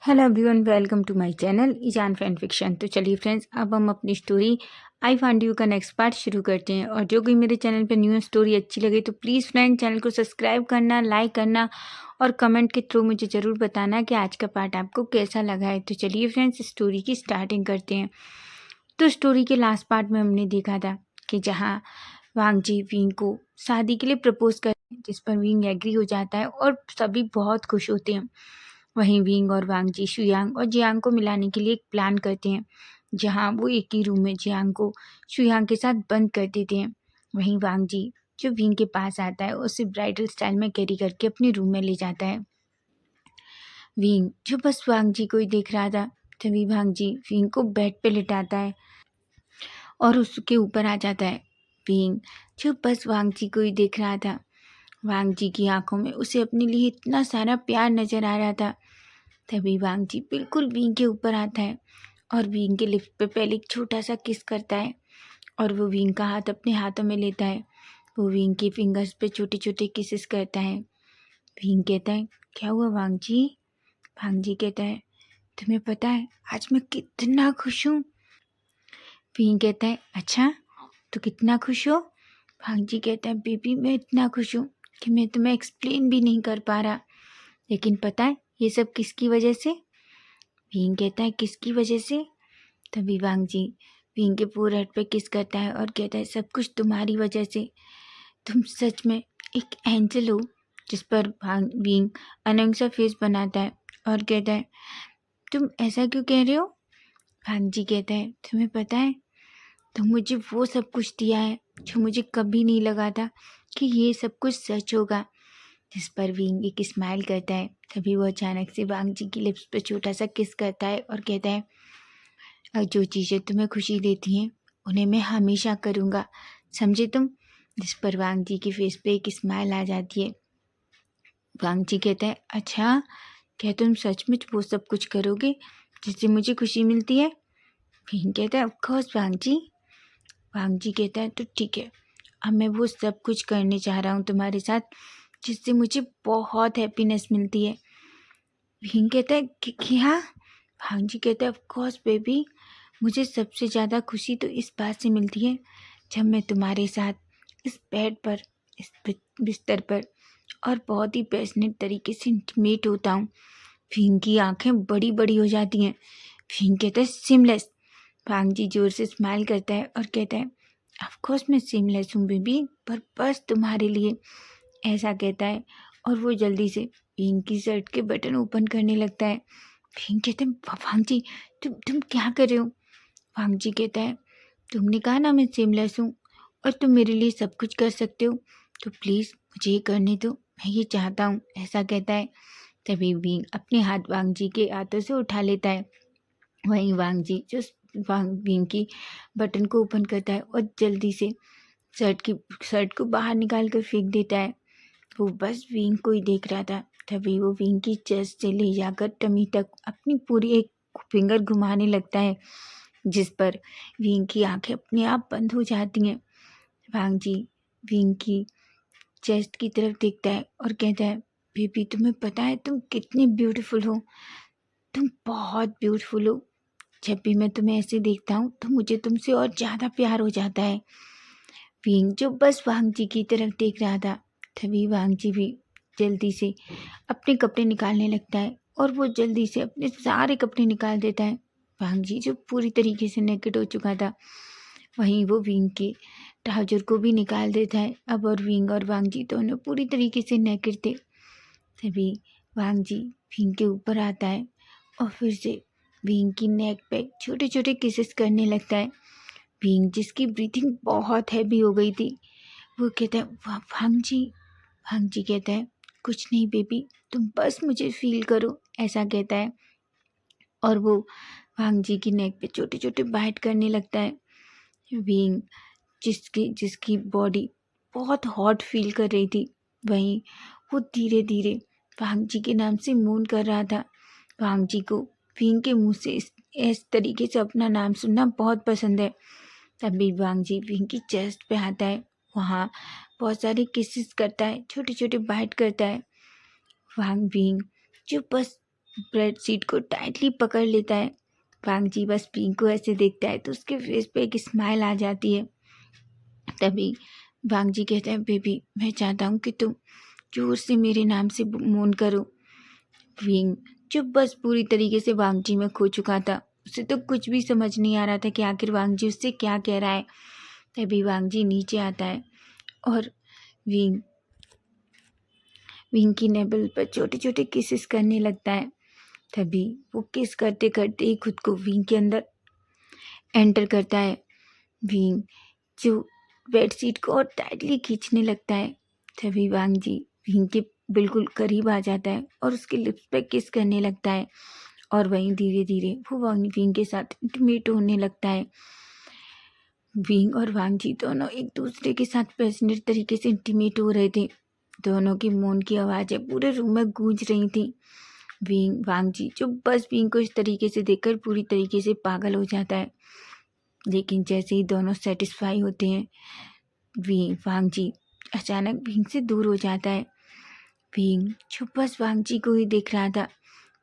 Hello everyone, welcome to my channel ईजान fan fiction. तो चलिए फ्रेंड्स, अब हम अपनी स्टोरी आई फाइंड यू का नेक्स्ट पार्ट शुरू करते हैं। और जो कोई मेरे चैनल पे न्यू स्टोरी अच्छी लगे तो प्लीज़ फ्रेंड चैनल को सब्सक्राइब करना, लाइक करना और कमेंट के थ्रू मुझे ज़रूर बताना कि आज का पार्ट आपको कैसा लगा है। तो चलिए फ्रेंड्स, स्टोरी की स्टार्टिंग करते हैं। तो स्टोरी के लास्ट पार्ट में हमने देखा था कि जहाँ वांग जी विंग को शादी के लिए प्रपोज करते हैं, जिस पर विंग एग्री हो जाता है और सभी बहुत खुश होते हैं। वहीं विंग और वांग जी शुयांग और जियांग को मिलाने के लिए एक प्लान करते हैं, जहां वो एक ही रूम में जियांग को शुयांग के साथ बंद कर देते हैं। वहीं वांग जी जो विंग के पास आता है उसे ब्राइडल स्टाइल में कैरी करके अपने रूम में ले जाता है। विंग जो बस वांग जी को ही देख रहा था, तभी वांग जी विंग को बेड पे लिटाता है और उसके ऊपर आ जाता है। विंग जो बस वांग जी को ही देख रहा था, वांग जी की आंखों में उसे अपने लिए इतना सारा प्यार नजर आ रहा था। तभी वांग जी बिल्कुल विंग के ऊपर आता है और विंग के लिप्स पे पहले एक छोटा सा किस करता है और वो विंग का हाथ अपने हाथों में लेता है। वो विंग के फिंगर्स पे छोटे छोटे किसेस करता है। विंग कहता है, क्या हुआ वांग जी? वांग जी कहता है, तुम्हें पता है आज मैं कितना खुश हूँ? विंग कहता है, अच्छा तो कितना खुश हो? वांग जी कहता है, बेबी मैं इतना खुश हूँ कि मैं तुम्हें एक्सप्लेन भी नहीं कर पा रहा। लेकिन पता है ये सब किसकी वजह से? विंग कहता है, किसकी वजह से? तभी वांग जी विंग के फोरहेड पे किस करता है और कहता है, सब कुछ तुम्हारी वजह से। तुम सच में एक एंजल हो। जिस पर विंग अनंग सा फेस बनाता है और कहता है, तुम ऐसा क्यों कह रहे हो? वांग जी कहता है, तुम्हें पता है तुम मुझे वो सब कुछ दिया है जो मुझे कभी नहीं लगा था कि ये सब कुछ सच होगा। जिस पर विंग एक स्माइल करता है। तभी वो अचानक से वांग जी की लिप्स पे छोटा सा किस करता है और कहता है, जो चीज़ें तुम्हें खुशी देती हैं उन्हें मैं हमेशा करूँगा, समझे तुम? जिस पर वांग जी के फेस पे एक स्माइल आ जाती है। वांग जी कहता है, अच्छा क्या तुम सचमुच वो सब कुछ करोगे जिससे मुझे खुशी मिलती है? विंग कहता है, ऑफ कोर्स वांग जी। वांग जी कहता है, तो ठीक है, अब मैं वो सब कुछ करने चाह रहा हूँ तुम्हारे साथ जिससे मुझे बहुत हैप्पीनेस मिलती है। विंग कहता है, क्या? वांग जी कहता है, ऑफ कोर्स बेबी, मुझे सबसे ज़्यादा खुशी तो इस बात से मिलती है जब मैं तुम्हारे साथ इस बेड पर, इस बिस्तर पर और बहुत ही पैशनेट तरीके से इंटीमेट होता हूँ। फिंग की आंखें बड़ी बड़ी हो जाती हैं। फिंग कहता है, सिमलेस। वांग जी जोर से स्माइल करता है और कहता है, ऑफ कोर्स मैं सिमलेस हूँ बेबी, पर बस तुम्हारे लिए। ऐसा कहता है और वो जल्दी से फिंग की शर्ट के बटन ओपन करने लगता है। फिंग कहते हैं, वांग जी तुम क्या कर रहे हो? वांग जी कहता है, तुमने कहा ना मैं सिमलेस हूँ और तुम मेरे लिए सब कुछ कर सकते हो, तो प्लीज़ मुझे ये करने दो, मैं ये चाहता हूँ। ऐसा कहता है। तभी विंग अपने हाथ वांग जी के हाथों से उठा लेता है। वहीं वांग जी जो वांग विंग की बटन को ओपन करता है और जल्दी से शर्ट को बाहर निकाल कर फेंक देता है। वो बस विंग को ही देख रहा था। तभी वो विंग की चेस्ट से ले जाकर टमी तक अपनी पूरी एक फिंगर घुमाने लगता है, जिस पर विंग की आंखें अपने आप बंद हो जाती हैं। वांग जी विंग की चेस्ट की तरफ देखता है और कहता है, बेबी तुम्हें पता है तुम कितनी ब्यूटीफुल हो, तुम बहुत ब्यूटीफुल हो। जब भी मैं तुम्हें ऐसे देखता हूँ तो मुझे तुमसे और ज़्यादा प्यार हो जाता है। विंग जो बस वांग जी की तरफ देख रहा था, तभी वांग जी भी जल्दी से अपने कपड़े निकालने लगता है और वो जल्दी से अपने सारे कपड़े निकाल देता है। वांग जी जो पूरी तरीके से नेकेड हो चुका था, वहीं वो विंग के ट्राउजर को भी निकाल देता है अब। और विंग और वांग जी दोनों पूरी तरीके से नेकेड थे। तभी वांग जी विंग के ऊपर आता है और फिर से विंग की नेक पे छोटे छोटे किसेस करने लगता है। विंग जिसकी ब्रीथिंग बहुत हैवी हो गई थी, वो कहता है, वांग जी। वांग जी कहता है, कुछ नहीं बेबी, तुम बस मुझे फील करो। ऐसा कहता है और वो वांग जी की नेक पे छोटे छोटे बाइट करने लगता है। विंग जिसकी जिसकी बॉडी बहुत हॉट फील कर रही थी, वहीं वो धीरे धीरे वांग जी के नाम से मून कर रहा था। वांग जी को विंग के मुंह से इस तरीके से अपना नाम सुनना बहुत पसंद है। तभी वांग जी विंग की चेस्ट पे आता है, वहाँ बहुत सारे किसेस करता है, छोटे छोटे बाइट करता है। वांग विंग जो बस बेड शीट को टाइटली पकड़ लेता है। वांग जी बस विंग को ऐसे देखता है तो उसके फेस पे एक स्माइल आ जाती है। तभी वांग जी कहते हैं, बेबी मैं चाहता हूँ कि तुम जोर से मेरे नाम से मोन करो। विंग जो बस पूरी तरीके से वांग जी में खो चुका था, उसे तो कुछ भी समझ नहीं आ रहा था कि आखिर वांग जी उससे क्या कह रहा है। तभी वांग जी नीचे आता है और विंग विंग की नेबल पर छोटे छोटे किसेस करने लगता है। तभी वो किस करते करते ही खुद को विंग के अंदर एंटर करता है। विंग जो बेडशीट को और टाइटली खींचने लगता है। तभी वांग जी विंग के बिल्कुल करीब आ जाता है और उसके लिप्स पे किस करने लगता है और वहीं धीरे धीरे वो विंग के साथ इंटीमेट होने लगता है। विंग और वांग जी दोनों एक दूसरे के साथ पैशनेट तरीके से इंटीमेट हो रहे थे। दोनों की मौन की आवाज़ें पूरे रूम में गूंज रही थी। वांग जी जो बस विंग को इस तरीके से देखकर पूरी तरीके से पागल हो जाता है। लेकिन जैसे ही दोनों सेटिस्फाई होते हैं, वांग जी अचानक विंग से दूर हो जाता है। विंग जो बस वांग जी को ही देख रहा था,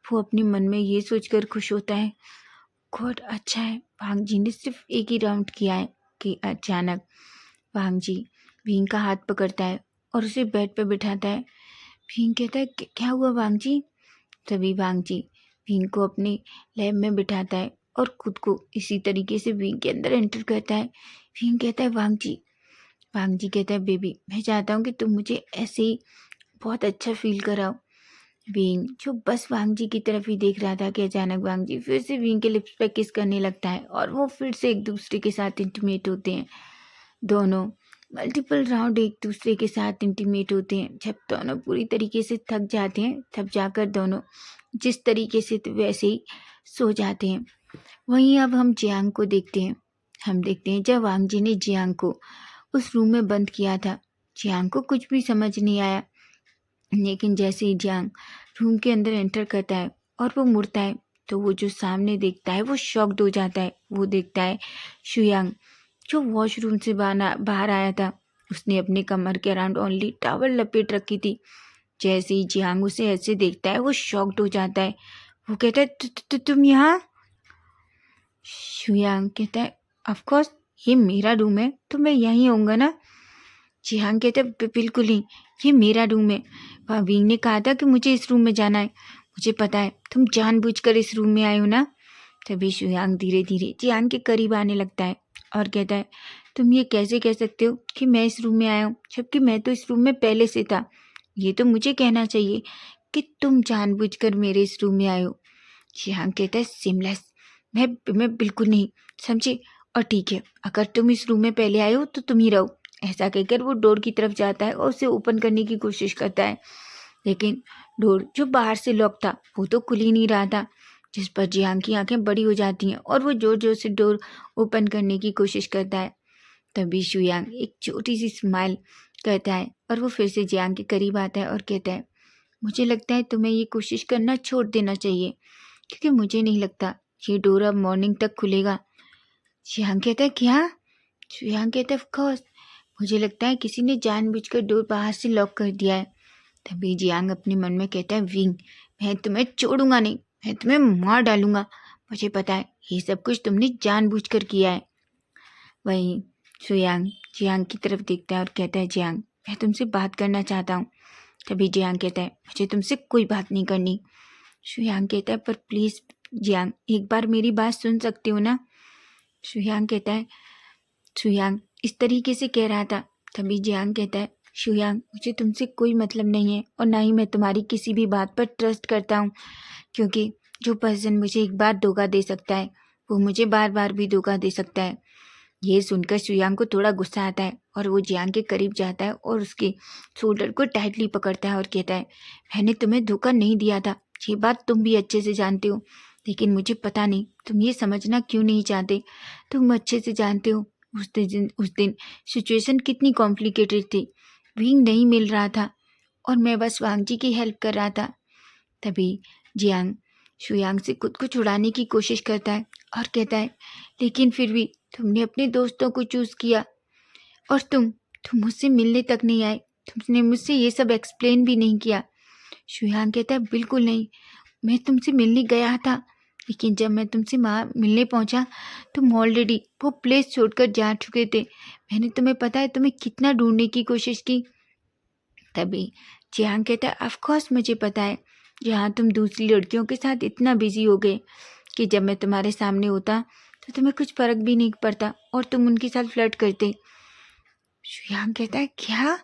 वो अपने मन में ये सोचकर खुश होता है, गॉड अच्छा है वांग जी ने सिर्फ एक ही राउंड किया है। कि अचानक वांग जी विंग का हाथ पकड़ता है और उसे बेड पर बिठाता है। विंग कहता है, क्या हुआ वांग जी?" तभी वांग जी विंग को अपने लैब में बिठाता है और खुद को इसी तरीके से विंग के अंदर एंटर करता है। विंग कहता है, वांग जी कहता है, बेबी मैं चाहता हूँ कि तुम मुझे ऐसे ही बहुत अच्छा फील कराओ। विंग जो बस वांग जी की तरफ ही देख रहा था कि अचानक वांग जी फिर से विंग के लिप्स पे किस करने लगता है और वो फिर से एक दूसरे के साथ इंटीमेट होते हैं। दोनों मल्टीपल राउंड एक दूसरे के साथ इंटीमेट होते हैं। जब दोनों पूरी तरीके से थक जाते हैं तब जाकर दोनों जिस तरीके से थे वैसे ही सो जाते हैं। वहीं अब हम जियांग को देखते हैं। हम देखते हैं जब वांग जी ने जियांग को उस रूम में बंद किया था। जियांग को कुछ भी समझ नहीं आया, लेकिन जैसे ही जियांग रूम के अंदर एंटर करता है और वो मुड़ता है तो वो जो सामने देखता है वो शॉक्ड हो जाता है। वो देखता है शुयांग जो वॉशरूम से बाहर आया था। उसने अपने कमर के अराउंड ओनली टॉवल लपेट रखी थी। जैसे ही जियांग उसे ऐसे देखता है वो शॉक्ड हो जाता है। वो कहता है, तुम यहाँ?" शुयांग कहता है, ऑफ कोर्स ये मेरा रूम है तो मैं यहीं होऊंगा ना। जियांग कहता है, बिल्कुल नहीं, ये मेरा रूम है। विंग ने कहा था कि मुझे इस रूम में जाना है। मुझे पता है तुम जानबूझकर इस रूम में आए हो ना। तभी शुयांग धीरे धीरे जियांग के करीब आने लगता है और कहता है, तुम ये कैसे कह सकते हो कि मैं इस रूम में आया हूँ, जबकि मैं तो इस रूम में पहले से था। ये तो मुझे कहना चाहिए कि तुम जानबूझकर मेरे इस रूम में आए हो। जियांग कहता है, सिमलेस, मैं बिल्कुल नहीं, समझे। और ठीक है, अगर तुम इस रूम में पहले आए हो तो तुम ही रहो। ऐसा कहकर वो डोर की तरफ जाता है और उसे ओपन करने की कोशिश करता है, लेकिन डोर जो बाहर से लॉक था वो तो खुल ही नहीं रहा था। जिस पर जियांग की आंखें बड़ी हो जाती हैं और वो जोर जोर से डोर ओपन करने की कोशिश करता है। तभी शुयांग एक छोटी सी स्माइल करता है और वो फिर से जियांग के करीब आता है और कहता है, मुझे लगता है तुम्हें ये कोशिश करना छोड़ देना चाहिए, क्योंकि मुझे नहीं लगता ये डोर अब मॉर्निंग तक खुलेगा। जियांग कहता है, क्या? शुयांग कहता है, ऑफ कोर्स, मुझे लगता है किसी ने जानबूझकर डोर बाहर से लॉक कर दिया है। तभी जियांग अपने मन में कहता है, विंग मैं तुम्हें छोड़ूंगा नहीं, मैं तुम्हें मार डालूंगा। मुझे पता है ये सब कुछ तुमने जानबूझकर किया है। वहीं शुयांग जियांग की तरफ देखता है और कहता है, जियांग मैं तुमसे बात करना चाहता हूँ। तभी जियांग कहता है, मुझे तुमसे कोई बात नहीं करनी। शुयांग कहता है, पर प्लीज़ जियांग एक बार मेरी बात सुन सकते हो ना। शुयांग कहता है, शुयांग इस तरीके से कह रहा था। तभी जियांग कहता है, शुयांग मुझे तुमसे कोई मतलब नहीं है और ना ही मैं तुम्हारी किसी भी बात पर ट्रस्ट करता हूँ, क्योंकि जो पर्सन मुझे एक बार धोखा दे सकता है वो मुझे बार बार भी धोखा दे सकता है। ये सुनकर शुयांग को थोड़ा गुस्सा आता है और वो जियांग के करीब जाता है और उसके शोल्डर को टाइटली पकड़ता है और कहता है, मैंने तुम्हें धोखा नहीं दिया था, ये बात तुम भी अच्छे से जानते हो, लेकिन मुझे पता नहीं तुम ये समझना क्यों नहीं चाहते। तुम अच्छे से जानते हो उस दिन सिचुएशन कितनी कॉम्प्लिकेटेड थी। विंग नहीं मिल रहा था और मैं बस वांग जी की हेल्प कर रहा था। तभी जियांग शुयांग से खुद को छुड़ाने की कोशिश करता है और कहता है, लेकिन फिर भी तुमने अपने दोस्तों को चूज़ किया और तुम मुझसे मिलने तक नहीं आए, तुमने मुझसे ये सब एक्सप्लेन भी नहीं किया। शुयांग कहता है, बिल्कुल नहीं, मैं तुमसे मिलने गया था, लेकिन जब मैं तुमसे वहाँ मिलने पहुँचा तुम ऑलरेडी वो प्लेस छोड़कर जा चुके थे। मैंने तुम्हें पता है तुम्हें कितना ढूंढने की कोशिश की। तभी जियांग कहता है ऑफ कोर्स मुझे पता है, जहाँ तुम दूसरी लड़कियों के साथ इतना बिजी हो गए कि जब मैं तुम्हारे सामने होता तो तुम्हें कुछ फर्क भी नहीं पड़ता और तुम उनके साथ फ्लर्ट करते। जियांग कहता है क्या,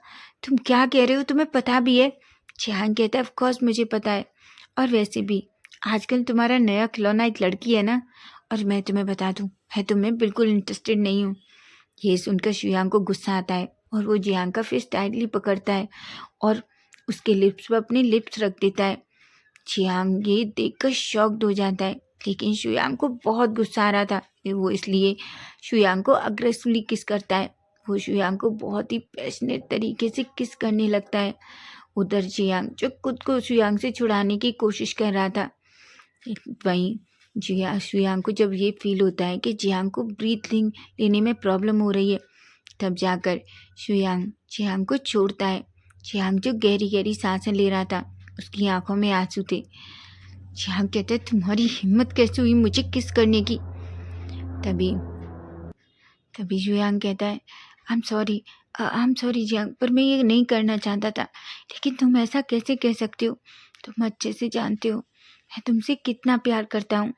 तुम क्या कह रहे हो, तुम्हें पता भी है। जियांग कहता है ऑफ कोर्स मुझे पता है, और वैसे भी आजकल तुम्हारा नया खिलौना एक लड़की है ना, और मैं तुम्हें बता दूं मैं तुम्हें बिल्कुल इंटरेस्टेड नहीं हूँ। ये सुनकर शुयांग को गुस्सा आता है और वो जियांग का फेस टाइटली पकड़ता है और उसके लिप्स पर अपने लिप्स रख देता है। जियांग ये देखकर शॉक्ड हो जाता है, लेकिन शुयांग को बहुत गुस्सा आ रहा था। वो इसलिए शुयांग को अग्रेसिवली किस करता है। वो शुयांग को बहुत ही पैशनेट तरीके से किस करने लगता है। उधर जियांग जो खुद को शुयांग से छुड़ाने की कोशिश कर रहा था, वहीं शुयांग को जब ये फील होता है कि जियांग को ब्रीथिंग लेने में प्रॉब्लम हो रही है, तब जाकर शुयांग जियांग को छोड़ता है। जियांग जो गहरी गहरी सांसें ले रहा था, उसकी आंखों में आंसू थे। जियांग कहते तुम्हारी हिम्मत कैसे हुई मुझे किस करने की। तभी तभी शुयांग कहता है आई एम सॉरी जियांग, पर मैं ये नहीं करना चाहता था। लेकिन तुम ऐसा कैसे कह सकते हो, तुम अच्छे से जानते हो मैं तुमसे कितना प्यार करता हूँ।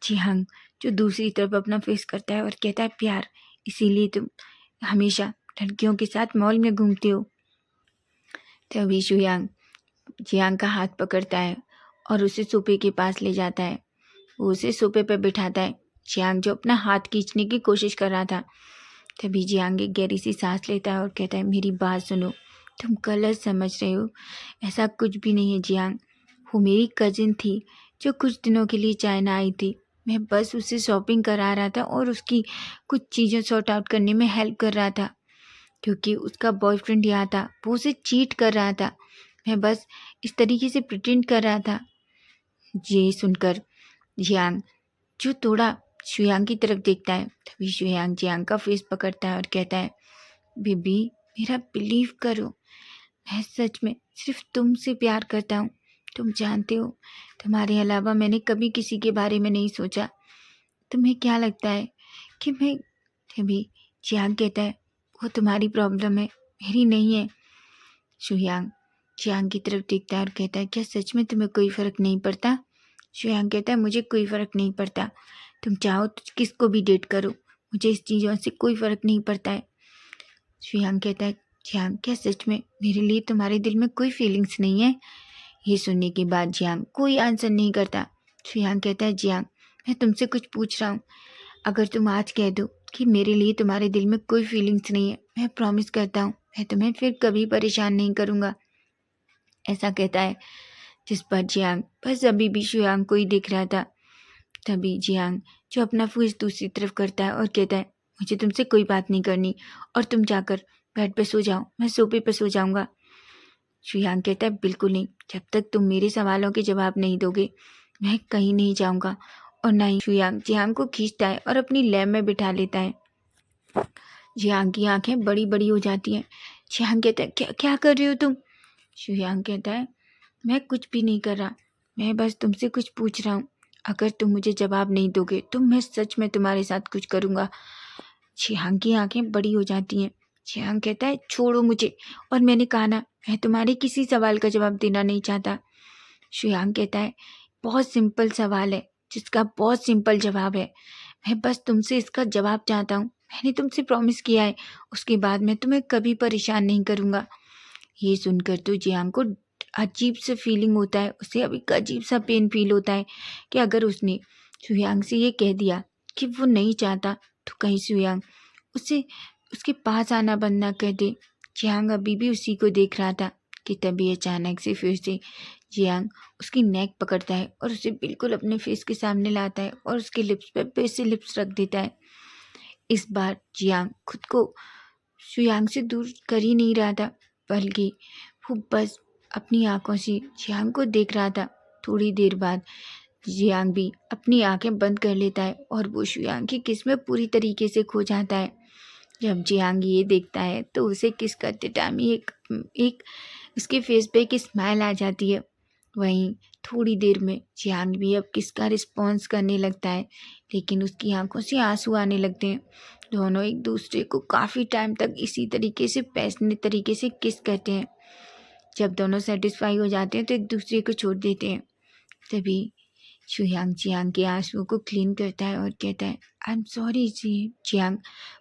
जियांग जो दूसरी तरफ अपना फेस करता है और कहता है प्यार, इसीलिए तुम हमेशा लड़कियों के साथ मॉल में घूमते हो। तभी शुयांग जियांग का हाथ पकड़ता है और उसे सोफे के पास ले जाता है। वो उसे सोफे पर बिठाता है। जियांग जो अपना हाथ खींचने की कोशिश कर रहा था, तभी जियांग एक गहरी सी सांस लेता है और कहता है मेरी बात सुनो, तुम गलत समझ रहे हो, ऐसा कुछ भी नहीं है जियांग। वो मेरी कजिन थी जो कुछ दिनों के लिए चाइना आई थी। मैं बस उसे शॉपिंग करा रहा था और उसकी कुछ चीज़ें सॉर्ट आउट करने में हेल्प कर रहा था, क्योंकि उसका बॉयफ्रेंड यहाँ था, वो उसे चीट कर रहा था। मैं बस इस तरीके से प्रिटेंड कर रहा था। ये सुनकर जियांग जो थोड़ा शुयांग की तरफ देखता है, तभी शुयांग जियांग का फेस पकड़ता है और कहता है बेबी मेरा बिलीव करो, मैं सच में सिर्फ तुमसे प्यार करता हूँ। तुम जानते हो तुम्हारे अलावा मैंने कभी किसी के बारे में नहीं सोचा। तुम्हें क्या लगता है कि मैं। तभी जियांग कहता है वो तुम्हारी प्रॉब्लम है, मेरी नहीं है। शुयांग जियांग की तरफ देखता है और कहता है क्या सच में तुम्हें कोई फ़र्क नहीं पड़ता। शुयांग कहता है मुझे कोई फ़र्क नहीं पड़ता, तुम चाहो तो किसको भी डेट करो, मुझे इस चीज़ों से कोई फ़र्क नहीं पड़ता है। शुयांग कहता है जियांग क्या सच में मेरे लिए तुम्हारे दिल में कोई फीलिंग्स नहीं है। ये सुनने के बाद जियांग कोई आंसर नहीं करता। शुयांग कहता है जियांग मैं तुमसे कुछ पूछ रहा हूँ, अगर तुम आज कह दो कि मेरे लिए तुम्हारे दिल में कोई फीलिंग्स नहीं है, मैं प्रॉमिस करता हूँ मैं तुम्हें फिर कभी परेशान नहीं करूँगा। ऐसा कहता है, जिस पर जियांग बस अभी भी शुयांग को ही दिख रहा था। तभी जियांग जो अपना फेस दूसरी तरफ करता है और कहता है मुझे तुमसे कोई बात नहीं करनी, और तुम जाकर बेड पे सो जाओ, मैं सोफे पे सो जाऊंगा। शुयांग कहता है बिल्कुल नहीं, जब तक तुम मेरे सवालों के जवाब नहीं दोगे मैं कहीं नहीं जाऊंगा। और ना ही शुयांग जियांग को खींचता है और अपनी लैब में बिठा लेता है। जियांग की आंखें बड़ी बड़ी हो जाती हैं। जियांग कहता है क्या क्या कर रही हो तुम। शुयांग कहता है मैं कुछ भी नहीं कर रहा, मैं बस तुमसे कुछ पूछ रहा हूँ, अगर तुम मुझे जवाब नहीं दोगे तो मैं सच में तुम्हारे साथ कुछ करूँगा। जियांग की आंखें बड़ी हो जाती हैं। जियांग कहता है छोड़ो मुझे, और मैंने कहा ना मैं तुम्हारे किसी सवाल का जवाब देना नहीं चाहता। शुयांग कहता है बहुत सिंपल सवाल है जिसका बहुत सिंपल जवाब है, मैं बस तुमसे इसका जवाब चाहता हूँ। मैंने तुमसे प्रॉमिस किया है उसके बाद मैं तुम्हें कभी परेशान नहीं करूँगा। ये सुनकर तो जियांग को अजीब सा फीलिंग होता है, उसे अभी एक अजीब सा पेन फील होता है कि अगर उसने शुयांग से ये कह दिया कि वो नहीं चाहता तो कहीं शुयांग उसे उसके पास आना बंद ना कर दे। जियांग अभी भी उसी को देख रहा था कि तभी अचानक से फिर से जियांग उसकी नेक पकड़ता है और उसे बिल्कुल अपने फेस के सामने लाता है और उसके लिप्स पे फिर से लिप्स रख देता है। इस बार जियांग खुद को शुयांग से दूर कर ही नहीं रहा था, बल्कि वो बस अपनी आंखों से जियांग को देख रहा था। थोड़ी देर बाद जियांग भी अपनी आंखें बंद कर लेता है और वो शुयांग की किस में पूरी तरीके से खो जाता है। जब जियांग ये देखता है तो उसे किस करते टाइम ही एक उसके फेस पे एक स्माइल आ जाती है। वहीं थोड़ी देर में जियांग भी अब किसका रिस्पॉन्स करने लगता है, लेकिन उसकी आंखों से आंसू आने लगते हैं। दोनों एक दूसरे को काफ़ी टाइम तक इसी तरीके से पैशनेट तरीके से किस करते हैं। जब दोनों सेटिस्फाई हो जाते हैं तो एक दूसरे को छोड़ देते हैं। तभी शुयांग जियांग के आंसुओं को क्लीन करता है और कहता है, आई एम सॉरी जियांग,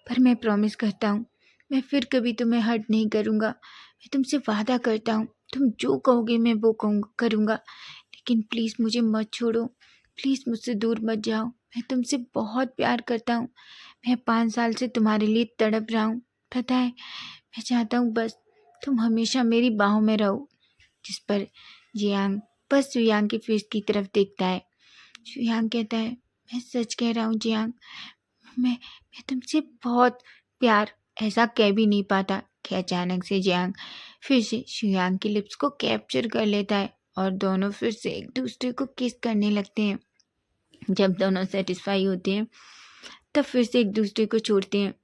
पर मैं प्रॉमिस करता हूँ मैं फिर कभी तुम्हें हर्ट नहीं करूँगा। मैं तुमसे वादा करता हूँ, तुम जो कहोगे मैं वो करूँगा, लेकिन प्लीज़ मुझे मत छोड़ो, प्लीज़ मुझसे दूर मत जाओ। मैं तुमसे बहुत प्यार करता हूँ। मैं 5 साल से तुम्हारे लिए तड़प रहा हूँ, पता है। मैं चाहता हूँ बस तुम हमेशा मेरी बाहों में रहो। जिस पर जियांग बस शुयांग के फेस की तरफ देखता है। शुयांग कहता है, मैं सच कह रहा हूँ जियांग, मैं तुमसे बहुत प्यार ऐसा कह भी नहीं पाता कि अचानक से जियांग फिर से शुयांग की लिप्स को कैप्चर कर लेता है और दोनों फिर से एक दूसरे को किस करने लगते हैं। जब दोनों सेटिस्फाई होते हैं तब फिर से एक दूसरे को छोड़ते हैं।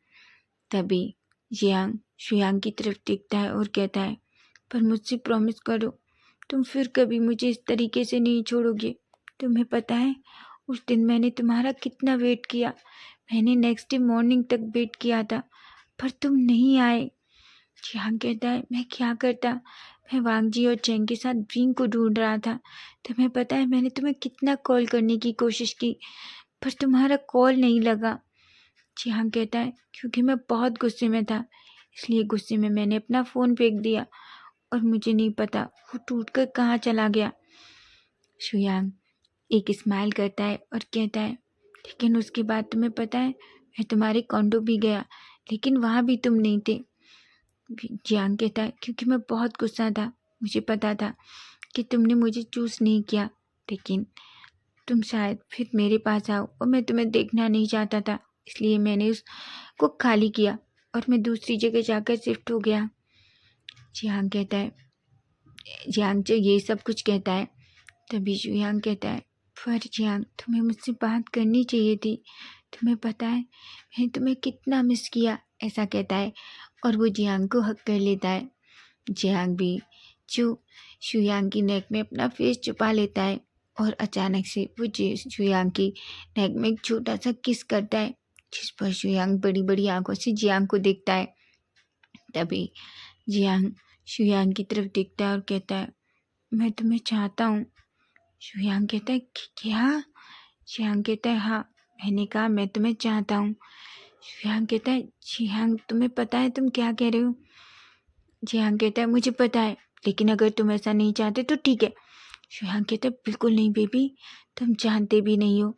तभी जियांग शुयांग की तरफ देखता है और कहता है, पर मुझसे प्रॉमिस करो तुम फिर कभी मुझे इस तरीके से नहीं छोड़ोगे। तुम्हें पता है उस दिन मैंने तुम्हारा कितना वेट किया। मैंने नेक्स्ट डे मॉर्निंग तक वेट किया था, पर तुम नहीं आए। जियांग कहता है, मैं क्या करता। मैं वांगजी और चेंग के साथ विंग को ढूंढ रहा था। तुम्हें पता है मैंने तुम्हें कितना कॉल करने की कोशिश की, पर तुम्हारा कॉल नहीं लगा। जियांग कहता है, क्योंकि मैं बहुत गुस्से में था, इसलिए गुस्से में मैंने अपना फ़ोन फेंक दिया और मुझे नहीं पता वो टूटकर कहाँ चला गया। शुयांग एक स्माइल करता है और कहता है, लेकिन उसके बाद तुम्हें पता है मैं तुम्हारे कॉन्डो भी गया, लेकिन वहाँ भी तुम नहीं थे। जियांग कहता है, क्योंकि मैं बहुत गुस्सा था। मुझे पता था कि तुमने मुझे चूज़ नहीं किया, लेकिन तुम शायद फिर मेरे पास आओ और मैं तुम्हें देखना नहीं चाहता था, इसलिए मैंने उसको खाली किया और मैं दूसरी जगह जाकर शिफ्ट हो गया। जियांग कहता है, जियांग जो ये सब कुछ कहता है तभी जुयांग कहता है, पर जियांग तुम्हें मुझसे बात करनी चाहिए थी। तुम्हें पता है मैंने तुम्हें कितना मिस किया, ऐसा कहता है और वो जियांग को हक कर लेता है। जियांग भी जो शुयांग की नेक में अपना फेस छुपा लेता है और अचानक से वो शुयांग की नेक में एक छोटा सा किस करता है, जिस पर शुयांग बड़ी बड़ी आंखों से जियांग को देखता है। तभी जियांग शुयांग की तरफ देखता है और कहता है, मैं तुम्हें चाहता हूँ। शुयांग कहता है, क्या? शुयांग कहता है, हाँ, मैंने कहा मैं तुम्हें चाहता हूँ। शुयांग कहता है, जियांग तुम्हें पता है तुम क्या कह रहे हो? जियांग कहता है, मुझे पता है, लेकिन अगर तुम ऐसा नहीं चाहते तो ठीक है। शुयांग कहता है, बिल्कुल नहीं बेबी, तुम जानते भी नहीं हो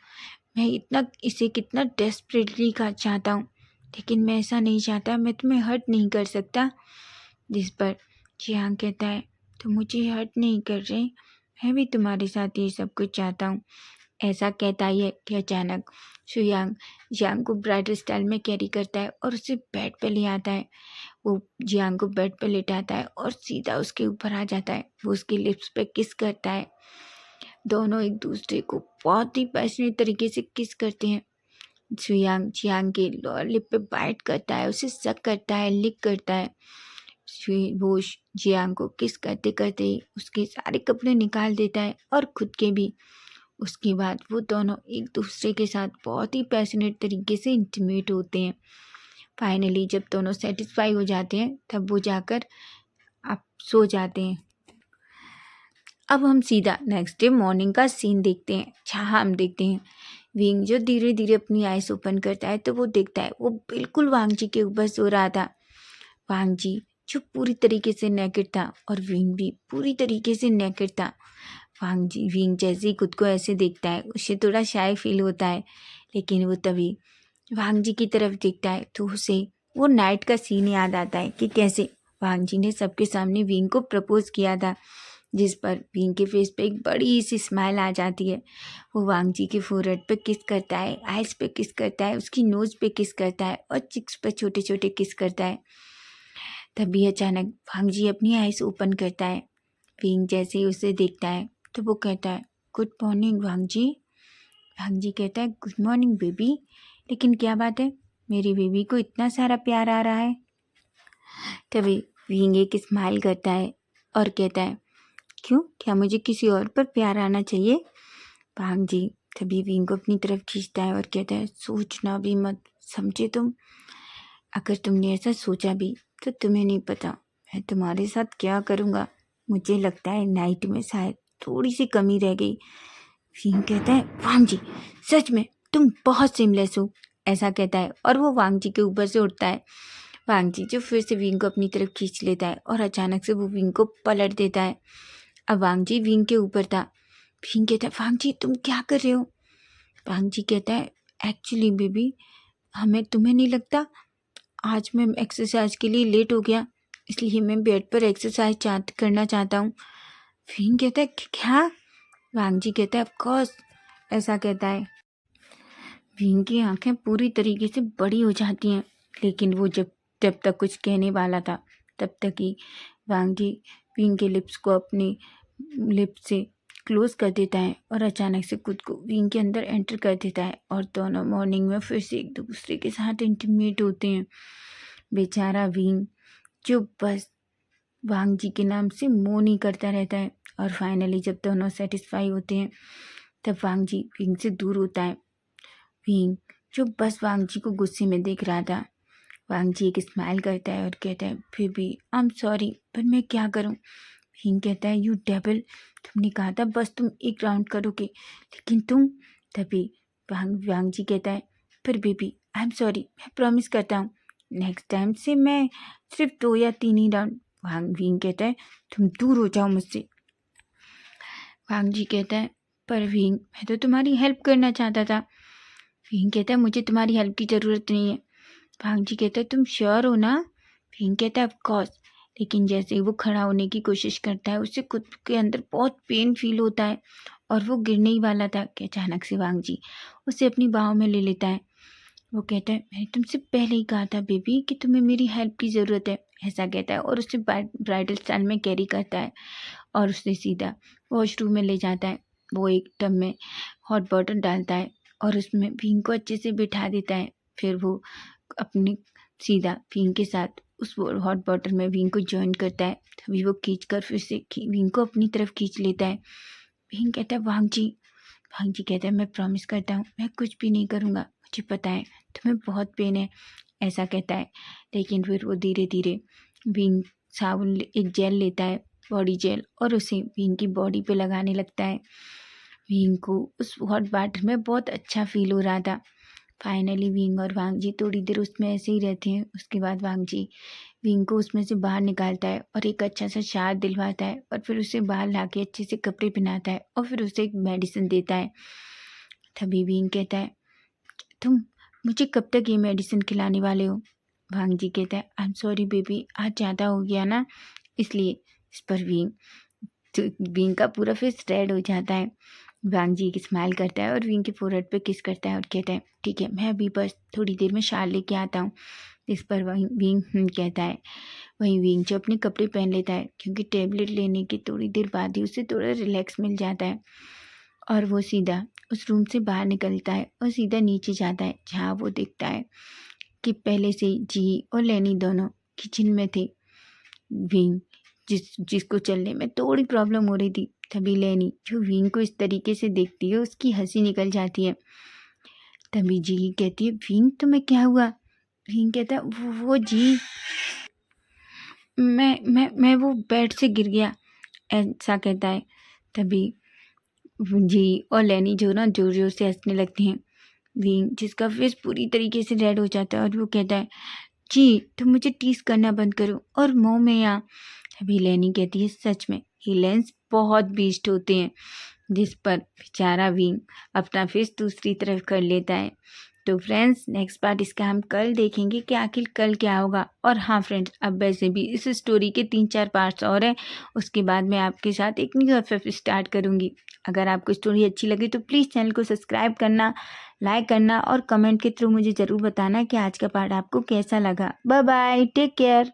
मैं इसे कितना डेस्परेटली का चाहता हूँ, लेकिन मैं ऐसा नहीं चाहता, मैं तुम्हें हर्ट नहीं कर सकता। जिस पर जियांग कहता है, तुम मुझे हर्ट नहीं कर रहे, मैं भी तुम्हारे साथ ये सब कुछ चाहता हूँ। ऐसा कहता ही है कि अचानक शुयांग जियांग को ब्राइडल स्टाइल में कैरी करता है और उसे बेड पे ले आता है। वो जियांग को बेड पे लेटाता है और सीधा उसके ऊपर आ जाता है। वो उसके लिप्स पे किस करता है। दोनों एक दूसरे को बहुत ही पैशनेट तरीके से किस करते हैं। शुयांग जियांग के लोअर लिप पे बाइट करता है, उसे सक करता है, लिक करता है। वो जियांग को किस करते करते ही उसके सारे कपड़े निकाल देता है और खुद के भी। उसके बाद वो दोनों एक दूसरे के साथ बहुत ही पैशनेट तरीके से इंटीमेट होते हैं। फाइनली जब दोनों सेटिस्फाई हो जाते हैं तब वो जाकर आप सो जाते हैं। अब हम सीधा नेक्स्ट डे मॉर्निंग का सीन देखते हैं, जहाँ हम देखते हैं विंग जो धीरे धीरे अपनी आइज ओपन करता है तो वो देखता है वो बिल्कुल वांगजी के ऊपर सो रहा था। वांगजी जो पूरी तरीके से नेकेड था और विंग भी पूरी तरीके से नेकेड था। विंग जैसे ही खुद को ऐसे देखता है उसे थोड़ा शाय फील होता है, लेकिन वो तभी वांगजी की तरफ देखता है तो उसे वो नाइट का सीन याद आता है कि कैसे वांगजी ने सबके सामने विंग को प्रपोज किया था। जिस पर विंग के फेस पे एक बड़ी सी स्माइल आ जाती है। वो वांगजी के फोरहेड पे किस करता है, आइज पे किस करता है, उसकी नोज़ पे किस करता है और चिक्स पे छोटे छोटे किस करता है। तभी अचानक वांगजी अपनी आइज ओपन करता है। विंग जैसे ही उसे देखता है तो वो कहता है, गुड मॉर्निंग वांगजी। वांगजी कहता है, गुड मॉर्निंग बेबी, लेकिन क्या बात है मेरी बेबी को इतना सारा प्यार आ रहा है। तभी विंग एक स्माइल करता है और कहता है, क्यों, क्या मुझे किसी और पर प्यार आना चाहिए? भांग जी तभी विंग को अपनी तरफ खींचता है और कहता है, सोचना भी मत, समझे तुम? अगर तुमने ऐसा सोचा भी तो तुम्हें नहीं पता मैं तुम्हारे साथ क्या करूँगा। मुझे लगता है नाइट में शायद थोड़ी सी कमी रह गई। विंग कहता है, वांग जी सच में तुम बहुत सिमलेस हो, ऐसा कहता है और वो वांग जी के ऊपर से उठता है। वांग जी जो फिर से विंग को अपनी तरफ खींच लेता है और अचानक से वो विंग को पलट देता है। अब वांग जी विंग के ऊपर था। विंग कहता है, वांग जी तुम क्या कर रहे हो? वांग जी कहता है, एक्चुअली बेबी हमें तुम्हें नहीं लगता आज मैं एक्सरसाइज के लिए लेट हो गया, इसलिए मैं बेड पर एक्सरसाइज करना चाहता हूँ। विंग कहता है, क्या? वांग जी कहता है, ऑफ कोर्स, ऐसा कहता है। विंग की आंखें पूरी तरीके से बड़ी हो जाती हैं, लेकिन वो जब तक कुछ कहने वाला था तब तक ही वांग जी विंग के लिप्स को अपनी लिप्स से क्लोज कर देता है और अचानक से खुद को विंग के अंदर एंटर कर देता है और दोनों मॉर्निंग में फिर से एक दूसरे के साथ इंटीमेट होते हैं। बेचारा विंग जो बस वांग जी के नाम से मोह नहीं करता रहता है और फाइनली जब दोनों सेटिस्फाई होते हैं तब वांग जी विंग से दूर होता है। विंग जो बस वांग जी को गुस्से में देख रहा था। वांग जी एक स्माइल करता है और कहता है, बेबी आई एम सॉरी पर मैं क्या करूं? विंग कहता है, यू डेविल, तुमने कहा था बस तुम एक राउंड करोगे, लेकिन तुम। तभी वांग जी कहता है, पर बेबी आई एम सॉरी, मैं प्रॉमिस करता हूँ नेक्स्ट टाइम से मैं सिर्फ 2 या 3 ही राउंड। विंग कहता है, तुम दूर हो जाओ मुझसे। वांग जी कहता है, पर विंग मैं तो तुम्हारी हेल्प करना चाहता था। विंग कहता है, मुझे तुम्हारी हेल्प की ज़रूरत नहीं है। वांग जी कहता है, तुम श्योर हो ना? विंग कहता है, ऑफ कोर्स। लेकिन जैसे ही वो खड़ा होने की कोशिश करता है उसे खुद के अंदर बहुत पेन फील होता है और वो गिरने ही वाला था कि अचानक से वांग जी उसे अपनी बाहों में ले लेता है। वो कहता है, मैंने तुमसे पहले ही कहा था बेबी कि तुम्हें मेरी हेल्प की ज़रूरत है, ऐसा कहता है और उसे ब्राइडल स्टाइल में कैरी करता है और उसे सीधा वॉशरूम में ले जाता है। वो एक टब में हॉट वाटर डालता है और उसमें विंग को अच्छे से बिठा देता है। फिर वो अपनी सीधा विंग के साथ उस हॉट वाटर में विंग को ज्वाइन करता है। तभी वो खींच कर फिर से विंग को अपनी तरफ खींच लेता है। विंग कहता है, वांग जी कहता है, मैं प्रॉमिस करता हूँ मैं कुछ भी नहीं करूँगा, मुझे पता है तुम्हें बहुत पेन है, ऐसा कहता है। लेकिन फिर वो धीरे धीरे विंग साबुन एक जेल लेता है, बॉडी जेल, और उसे विंग की बॉडी पे लगाने लगता है। विंग को उस हॉट वाटर में बहुत अच्छा फील हो रहा था। फाइनली विंग और वांग जी थोड़ी देर उसमें ऐसे ही रहते हैं। उसके बाद वांग जी विंग को उसमें से बाहर निकालता है और एक अच्छा सा शार दिलवाता है और फिर उसे बाहर ला के अच्छे से कपड़े पहनाता है और फिर उसे एक मेडिसिन देता है। तभी विंग कहता है, तुम मुझे कब तक ये मेडिसिन खिलाने वाले हो? वांग जी कहता है, आई एम सॉरी बेबी, आज ज़्यादा हो गया ना, इसलिए। इस पर विंग का पूरा फेस रेड हो जाता है। वांग जी एक स्माइल करता है और विंग के फोरहेड पे किस करता है और कहता है, ठीक है मैं अभी बस थोड़ी देर में शाल लेके आता हूँ। इस पर वहीं विंग कहता है। वहीं विंग जो अपने कपड़े पहन लेता है क्योंकि टेबलेट लेने की थोड़ी देर बाद ही उसे थोड़ा रिलैक्स मिल जाता है और वो सीधा उस रूम से बाहर निकलता है और सीधा नीचे जाता है जहाँ वो देखता है कि पहले से जी और लेनी दोनों किचन में थे। विंग जिसको चलने में थोड़ी प्रॉब्लम हो रही थी, तभी लेनी जो विंग को इस तरीके से देखती है उसकी हंसी निकल जाती है। तभी जी कहती है, विंग तुम्हें क्या हुआ? विंग कहता है, वो जी मैं वो बेड से गिर गया, ऐसा कहता है। तभी जी और लेनी जो ना जोर जोर से हंसने लगती हैं। विंग जिसका फेस पूरी तरीके से रेड हो जाता है और वो कहता है, जी तुम मुझे टीज करना बंद करो और मुँह में यहाँ। अभी लेनी कहती है, सच में ये लेंस बहुत बीस्ट होते हैं, जिस पर बेचारा विंग अपना फेस दूसरी तरफ कर लेता है। तो फ्रेंड्स नेक्स्ट पार्ट इसका हम कल देखेंगे कि आखिर कल क्या होगा। और हाँ फ्रेंड्स, अब वैसे भी इस स्टोरी के 3-4 पार्ट्स और हैं, उसके बाद मैं आपके साथ एक न्यू एफ स्टार्ट करूँगी। अगर आपको स्टोरी अच्छी लगी तो प्लीज़ चैनल को सब्सक्राइब करना, लाइक करना और कमेंट के थ्रू मुझे ज़रूर बताना कि आज का पार्ट आपको कैसा लगा। Bye bye, take care.